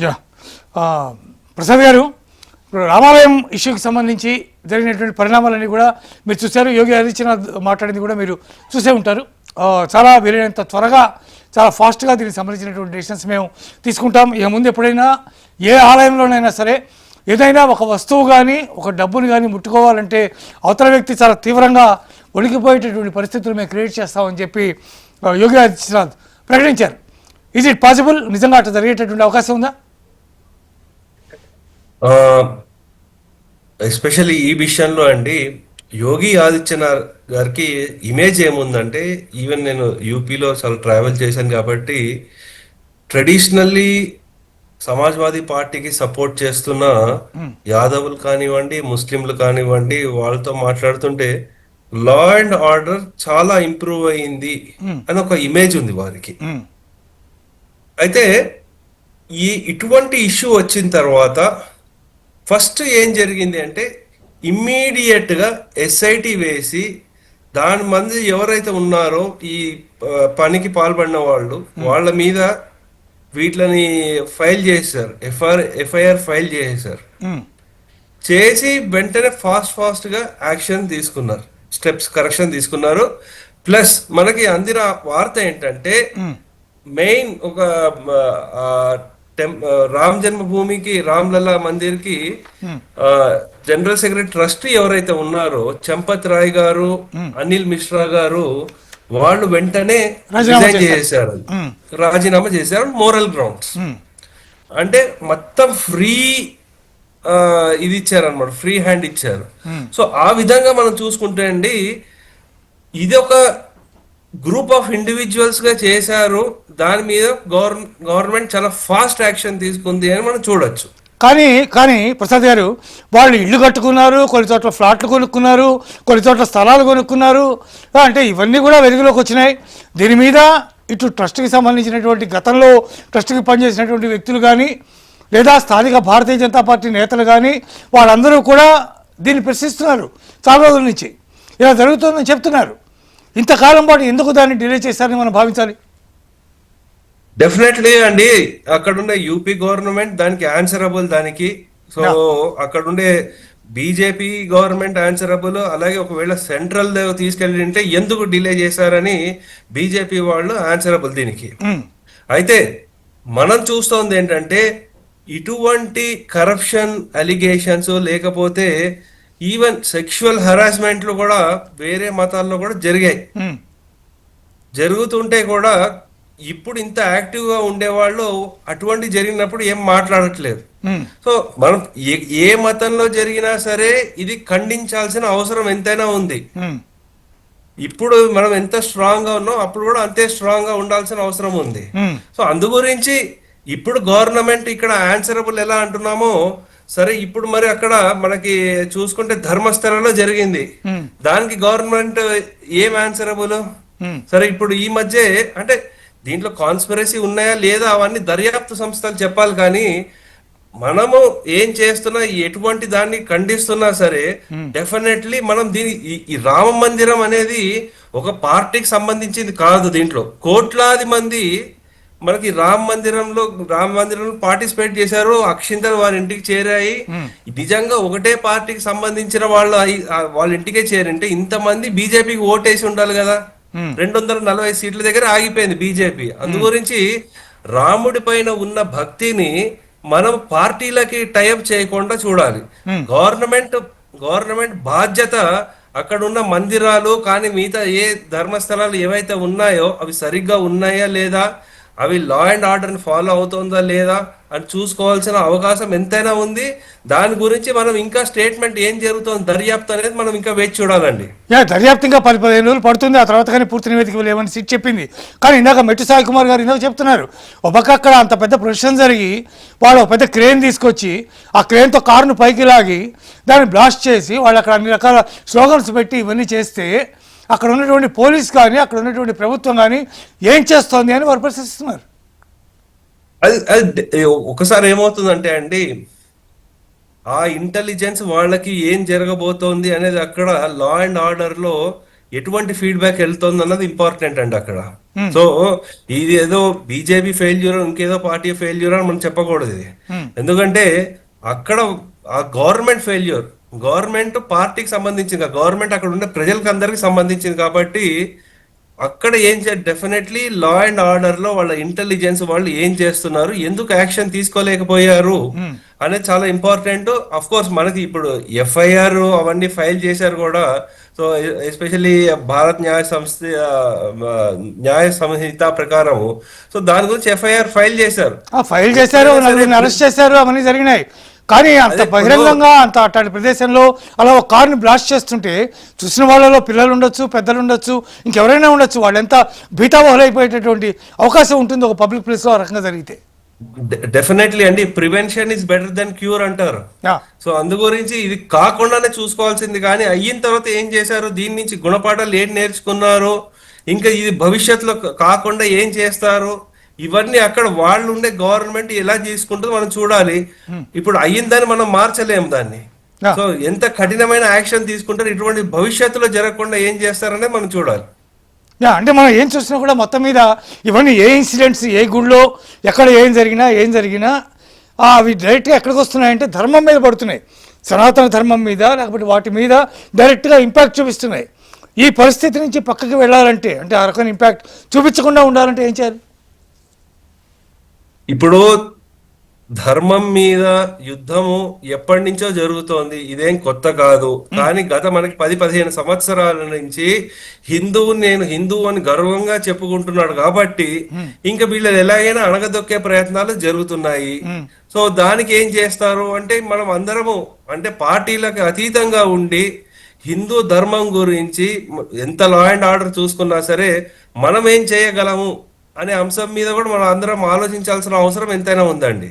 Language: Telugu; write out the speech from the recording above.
యా ప్రసాద్ గారు, ఇప్పుడు రామాలయం ఇష్యూకి సంబంధించి జరిగినటువంటి పరిణామాలన్నీ కూడా మీరు చూశారు. యోగి ఆదిత్యనాథ్ మాట్లాడింది కూడా మీరు చూసే ఉంటారు. చాలా వీలైనంత త్వరగా, చాలా ఫాస్ట్గా దీనికి సంబంధించినటువంటి డెసిషన్స్ మేము తీసుకుంటాం. ఇక ముందు ఎప్పుడైనా ఏ ఆలయంలోనైనా సరే ఏదైనా ఒక వస్తువు కానీ ఒక డబ్బుని కానీ ముట్టుకోవాలంటే అవతల వ్యక్తి చాలా తీవ్రంగా ఒడికిపోయేటటువంటి పరిస్థితులు మేము క్రియేట్ చేస్తామని చెప్పి యోగి ఆదిత్యనాథ్ ప్రకటించారు. Is it possible? నిజంగా అట్లా జరిగేటటువంటి అవకాశం ఉందా? ఎస్పెషల్లీ ఈ విషయంలో అండి, యోగి ఆదిత్యనాథ్ గారికి ఇమేజ్ ఏముందంటే, ఈవెన్ నేను యూపీలో చాలా ట్రావెల్ చేశాను కాబట్టి ట్రెడిషనల్లీ సమాజ్వాదీ పార్టీకి సపోర్ట్ చేస్తున్న యాదవులు కానివ్వండి, ముస్లింలు కానివ్వండి, వాళ్ళతో మాట్లాడుతుంటే లా అండ్ ఆర్డర్ చాలా ఇంప్రూవ్ అయ్యింది అని ఒక ఇమేజ్ ఉంది వారికి. అయితే ఇటువంటి ఇష్యూ వచ్చిన తర్వాత ఫస్ట్ ఏం జరిగింది అంటే, ఇమ్మీడియట్ గా ఎస్ఐటి వేసి దాని మంది ఎవరైతే ఉన్నారో ఈ పనికి పాల్పడిన వాళ్ళ మీద వీటిని ఫైల్ చేశారు, ఎఫ్ఐఆర్ ఫైల్ చేశారు. చేసి వెంటనే ఫాస్ట్ గా యాక్షన్ తీసుకున్నారు, స్టెప్స్ కరెక్షన్ తీసుకున్నారు. ప్లస్ మనకి అందిన వార్త ఏంటంటే, మెయిన్ ఒక రామ్ జన్మభూమికి, రామ్లలా మందిర్ కి జనరల్ సెక్రటరీ ట్రస్ట్ ఎవరైతే ఉన్నారో చంపత్ రాయ్ గారు, అనిల్ మిశ్రా గారు, వాళ్ళు వెంటనే రిజైన్ చేశారు, రాజీనామా చేశారు. మోరల్ గ్రౌండ్స్ అంటే మొత్తం ఫ్రీ ఇది ఇచ్చారనమాట, ఫ్రీ హ్యాండ్ ఇచ్చారు. సో ఆ విధంగా మనం చూసుకుంటే అండి, ఇది ఒక గ్రూప్ ఆఫ్ ఇండివిజువల్స్ గా చేశారు. దాని మీద గవర్నమెంట్ చాలా ఫాస్ట్ యాక్షన్ తీసుకుంది అని మనం చూడొచ్చు. కానీ ప్రసాద్ గారు, వాళ్ళు ఇళ్ళు కట్టుకున్నారు, కొన్ని చోట్ల ఫ్లాట్లు కొనుక్కున్నారు, కొన్ని చోట్ల స్థలాలు కొనుక్కున్నారు. అంటే ఇవన్నీ కూడా వెలుగులోకి వచ్చినాయి. దీని మీద ఇటు ట్రస్ట్కి సంబంధించినటువంటి గతంలో ట్రస్ట్కి పనిచేసినటువంటి వ్యక్తులు కానీ, లేదా స్థానిక భారతీయ జనతా పార్టీ నేతలు కానీ, వాళ్ళందరూ కూడా దీన్ని ప్రశ్నిస్తున్నారు. చాలా రోజుల నుంచి ఇలా జరుగుతుందని చెప్తున్నారు. ఇంతకాలం పాటు ఎందుకు దాన్ని డిలే చేశారని మనం భావించాలి? డెఫినెట్లీ అండి, అక్కడుండే యూపీ గవర్నమెంట్ దానికి ఆన్సరబుల్. దానికి సో అక్కడుండే బీజేపీ గవర్నమెంట్ ఆన్సరబుల్. అలాగే ఒకవేళ సెంట్రల్ తీసుకెళ్ళి ఉంటే ఎందుకు డిలే చేశారని బీజేపీ వాళ్ళు ఆన్సరబుల్ దీనికి. అయితే మనం చూస్తోంది ఏంటంటే, ఇటువంటి కరప్షన్ అలిగేషన్స్, లేకపోతే ఈవెన్ సెక్షువల్ హరాస్మెంట్లు కూడా వేరే మతాల్లో కూడా జరిగాయి. జరుగుతుంటే కూడా ఇప్పుడు ఇంత యాక్టివ్ గా ఉండేవాళ్ళు అటువంటి జరిగినప్పుడు ఏం మాట్లాడట్లేదు. సో మనం ఏ మతంలో జరిగినా సరే ఇది ఖండించాల్సిన అవసరం ఎంతైనా ఉంది. ఇప్పుడు మనం ఎంత స్ట్రాంగ్ గా ఉన్నాం, అప్పుడు కూడా అంతే స్ట్రాంగ్ గా ఉండాల్సిన అవసరం ఉంది. సో అందు గురించి ఇప్పుడు గవర్నమెంట్ ఇక్కడ ఆన్సరబుల్ ఎలా అంటున్నామో సరే, ఇప్పుడు మరి అక్కడ మనకి చూసుకుంటే ధర్మస్థలలో జరిగింది, దానికి గవర్నమెంట్ ఏం ఆన్సరబుల్? సరే, ఇప్పుడు ఈ మధ్య అంటే దీంట్లో కాన్స్పిరసీ ఉన్నాయా లేదా అవన్నీ దర్యాప్తు సంస్థలు చెప్పాలి. కానీ మనము ఏం చేస్తున్నా, ఎటువంటి దాన్ని ఖండిస్తున్నా సరే డెఫినెట్లీ మనం ఈ రామ మందిరం అనేది ఒక పార్టీకి సంబంధించింది కాదు. దీంట్లో కోట్లాది మంది మనకి రామ మందిరంలో పార్టిసిపేట్ చేశారు, అక్షింతలు వారి ఇంటికి చేరాయి. నిజంగా ఒకటే పార్టీకి సంబంధించిన వాళ్ళ ఇంటికే చేరింటే ఇంతమంది బీజేపీకి ఓటేసి ఉండాలి కదా. 240 సీట్ల దగ్గర ఆగిపోయింది బీజేపీ. అందు గురించి రాముడి పైన ఉన్న భక్తిని మనం పార్టీలకి టైఅప్ చేయకుండా చూడాలి. గవర్నమెంట్ బాధ్యత అక్కడ ఉన్న మందిరాలు కానీ మిగతా ఏ ధర్మస్థలాలు ఏవైతే ఉన్నాయో అవి సరిగ్గా ఉన్నాయా లేదా, అవి లా అండ్ ఆర్డర్ ఫాలో అవుతుందా లేదా అని చూసుకోవాల్సిన అవకాశం ఎంతైనా ఉంది. దాని గురించి మనం ఇంకా స్టేట్మెంట్ ఏం జరుగుతుంది, దర్యాప్తు అనేది మనం ఇంకా వేచి చూడాలండి. దర్యాప్తు ఇంకా 10-15 రోజులు పడుతుంది. ఆ తర్వాత కానీ పూర్తి నివేదిక లేవని సిట్ చెప్పింది. కానీ ఇందాక మెట్టు సాయి కుమార్ గారు ఇందాక చెప్తున్నారు, ఒక పక్క అక్కడ అంత పెద్ద ప్రొసెషన్ జరిగి వాళ్ళు పెద్ద క్రేన్ తీసుకొచ్చి ఆ క్రేన్తో కారును పైకి లాగి దాన్ని బ్లాస్ట్ చేసి వాళ్ళు అక్కడ అన్ని రకాల స్లోగన్స్ పెట్టి ఇవన్నీ చేస్తే అక్కడ ఉన్నటువంటి పోలీస్ కానీ అక్కడ ఉన్నటువంటి ప్రభుత్వం కానీ ఏం చేస్తోంది అని వారు ప్రశ్నిస్తున్నారు. అది ఒకసారి ఏమవుతుందంటే అండి, ఆ ఇంటెలిజెన్స్ వాళ్ళకి ఏం జరగబోతోంది అనేది అక్కడ లా అండ్ ఆర్డర్ లో ఎటువంటి ఫీడ్బ్యాక్ వెళ్తుంది అన్నది ఇంపార్టెంట్ అండి అక్కడ. సో ఇది ఏదో బీజేపీ ఫెయిల్యూర్ ఇంకేదో పార్టీ ఫెయిల్యూర్ అని మనం చెప్పకూడదు ఇది. ఎందుకంటే అక్కడ ఆ గవర్నమెంట్ ఫెయిల్యూర్, గవర్నమెంట్ పార్టీకి సంబంధించింది, గవర్నమెంట్ అక్కడ ఉండే ప్రజలకు అందరికి సంబంధించింది కాబట్టి అక్కడ ఏం డెఫినెట్లీ లా అండ్ ఆర్డర్ లో వాళ్ళ ఇంటెలిజెన్స్ వాళ్ళు ఏం చేస్తున్నారు, ఎందుకు యాక్షన్ తీసుకోలేకపోయారు అనేది చాలా ఇంపార్టెంట్. అఫ్ కోర్స్ మనకి ఇప్పుడు ఎఫ్ఐఆర్ అవన్నీ ఫైల్ చేశారు కూడా. సో ఎస్పెషల్లీ భారత్ న్యాయ సంహిత ప్రకారం సో దాని గురించి ఎఫ్ఐఆర్ ఫైల్ చేశారు. ఫైల్ చేశారు, నలుగురిని అరెస్ట్ చేశారు, అవన్నీ జరిగినాయి. కానీ అంత బహిరంగంగా అంత అట్లాంటి ప్రదేశంలో అలా ఒక కారుని బ్లాస్ట్ చేస్తుంటే చూసిన వాళ్ళలో పిల్లలు ఉండొచ్చు, పెద్దలు ఉండొచ్చు, ఇంకెవరైనా ఉండొచ్చు, వాళ్ళు ఎంత బీతాబహులైపోయేటటువంటి అవకాశం ఉంటుంది ఒక పబ్లిక్ ప్లేస్లో ఆ రకంగా జరిగితే. డెఫినెట్లీ అండి, prevention is better than cure అంటారు. సో అందు గురించి ఇది కాకుండానే చూసుకోవాల్సింది. కానీ అయిన తర్వాత ఏం చేశారు, దీని నుంచి గుణపాఠాలు ఏం నేర్చుకున్నారు, ఇంకా ఇది భవిష్యత్తులో కాకుండా ఏం చేస్తారు, ఇవన్నీ అక్కడ వాళ్ళు ఉండే గవర్నమెంట్ ఎలా తీసుకుంటుందో మనం చూడాలి. ఇప్పుడు అయ్యిందని మనం మార్చలేము దాన్ని. సో ఎంత కఠినమైన యాక్షన్ తీసుకుంటారు, ఇటువంటి భవిష్యత్తులో జరగకుండా ఏం చేస్తారనేది మనం చూడాలి. అంటే మనం ఏం చూసినా కూడా మొత్తం మీద ఇవన్నీ ఏ ఇన్సిడెంట్స్, ఏ గుళ్ళో ఎక్కడ ఏం జరిగినా అవి డైరెక్ట్గా ఎక్కడికి వస్తున్నాయంటే ధర్మం మీద పడుతున్నాయి, సనాతన ధర్మం మీద, లేకపోతే వాటి మీద డైరెక్ట్గా ఇంపాక్ట్ చూపిస్తున్నాయి. ఈ పరిస్థితి నుంచి పక్కకి వెళ్ళాలంటే, అంటే ఆ రకమైన ఇంపాక్ట్ చూపించకుండా ఉండాలంటే ఏం చేయాలి? ఇప్పుడు ధర్మం మీద యుద్ధము ఎప్పటి నుంచో జరుగుతోంది, ఇదేం కొత్త కాదు. కానీ గత మనకి 10-15 సంవత్సరాల నుంచి నేను హిందువు అని గర్వంగా చెప్పుకుంటున్నాడు కాబట్టి ఇంకా వీళ్ళు ఎలాగైనా అణగదొక్కే ప్రయత్నాలు జరుగుతున్నాయి. సో దానికి ఏం చేస్తారు అంటే మనం అందరము అంటే పార్టీలకు అతీతంగా ఉండి హిందూ ధర్మం గురించి ఎంత లా అండ్ ఆర్డర్ చూసుకున్నా సరే మనం ఏం చేయగలము అనే అంశం మీద కూడా మనం అందరం ఆలోచించాల్సిన అవసరం ఎంతైనా ఉందండి.